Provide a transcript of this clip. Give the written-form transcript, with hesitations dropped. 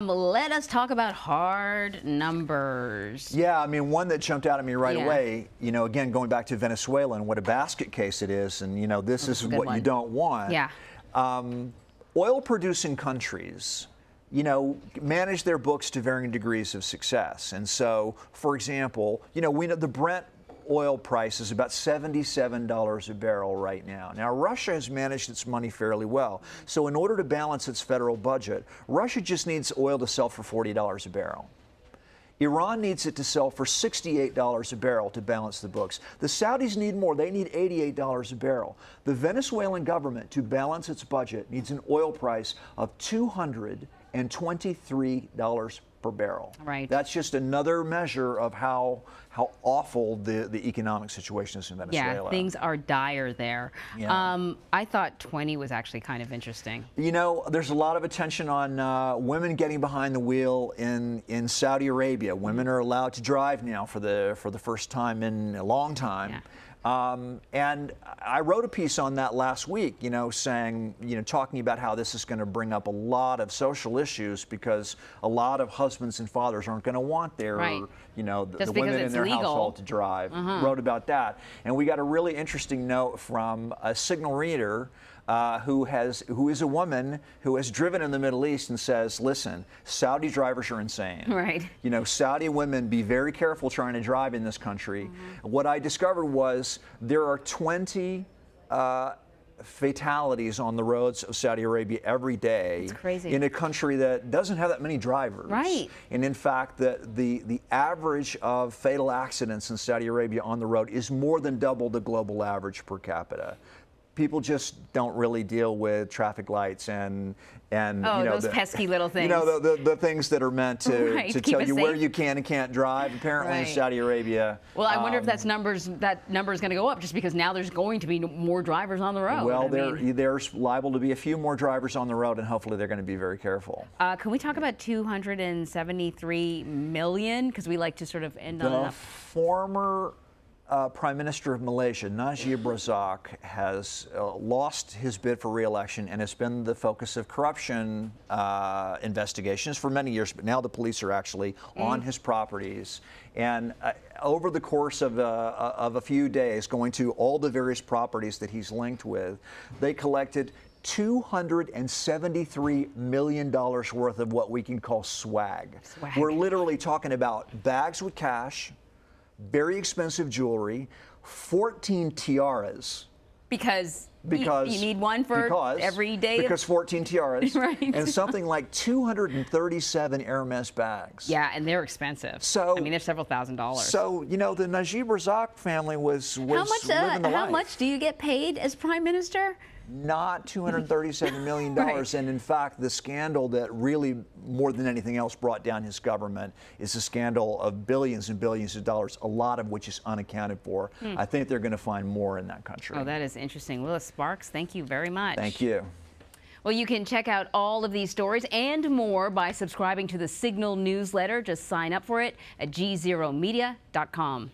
Let us talk about hard numbers. Yeah, I mean, one that jumped out at me right Yeah. away, again, going back to Venezuela and what a basket case it is, and, this is a good what one. you don't want. Yeah. Oil-producing countries, manage their books to varying degrees of success. And so, for example, we know the Brent oil price is about $77 a barrel right now. Now, Russia has managed its money fairly well. So in order to balance its federal budget, Russia just needs oil to sell for $40 a barrel. Iran needs it to sell for $68 a barrel to balance the books. The Saudis need more. They need $88 a barrel. The Venezuelan government, to balance its budget, needs an oil price of $223 per barrel. Right. That's just another measure of how awful the economic situation is in Venezuela. Yeah, things are dire there. Yeah. I thought 20 was actually kind of interesting. There's a lot of attention on women getting behind the wheel in Saudi Arabia. Women are allowed to drive now for the first time in a long time. Yeah. And I wrote a piece on that last week, saying, talking about how this is going to bring up a lot of social issues because a lot of husbands and fathers aren't going to want their, Right. the women in their household to drive. Wrote about that. And we got a really interesting note from a signal reader who is a woman who has driven in the Middle East and says, listen, Saudi drivers are insane. Right. Saudi women, be very careful trying to drive in this country. What I discovered was there are 20 fatalities on the roads of Saudi Arabia every day. That's crazy. In a country that doesn't have that many drivers. Right. And in fact, the average of fatal accidents in Saudi Arabia on the road is more than double the global average per capita. People just don't really deal with traffic lights and those pesky little things. The things that are meant to Right, to keep tell us you where safe. you can and can't drive. Apparently in Right. Saudi Arabia. Well, I wonder if that number is going to go up just because now there's going to be more drivers on the road. Well, there's liable to be a few more drivers on the road, and hopefully they're going to be very careful. Can we talk about 273 million? Because we like to sort of end on The former Prime Minister of Malaysia, Najib Razak, has lost his bid for re-election and has been the focus of corruption investigations for many years, but now the police are actually on his properties. And over the course of a few days, going to all the various properties that he's linked with, they collected $273 million worth of what we can call swag. We're literally talking about bags with cash, very expensive jewelry, 14 tiaras. Because you need one for every day. Because 14 tiaras. Right. And something like 237 Hermes bags. Yeah, and they're expensive. So, I mean, they're several $1,000s. So, the Najib Razak family was living the life. How much do you get paid as Prime Minister? Not $237 million. Right. And in fact, the scandal that really, more than anything else, brought down his government is a scandal of billions and billions of dollars, a lot of which is unaccounted for. I think they're going to find more in that country. Oh, that is interesting. Willis Sparks, thank you very much. Thank you. Well, you can check out all of these stories and more by subscribing to the Signal newsletter. Just sign up for it at GZEROmedia.com.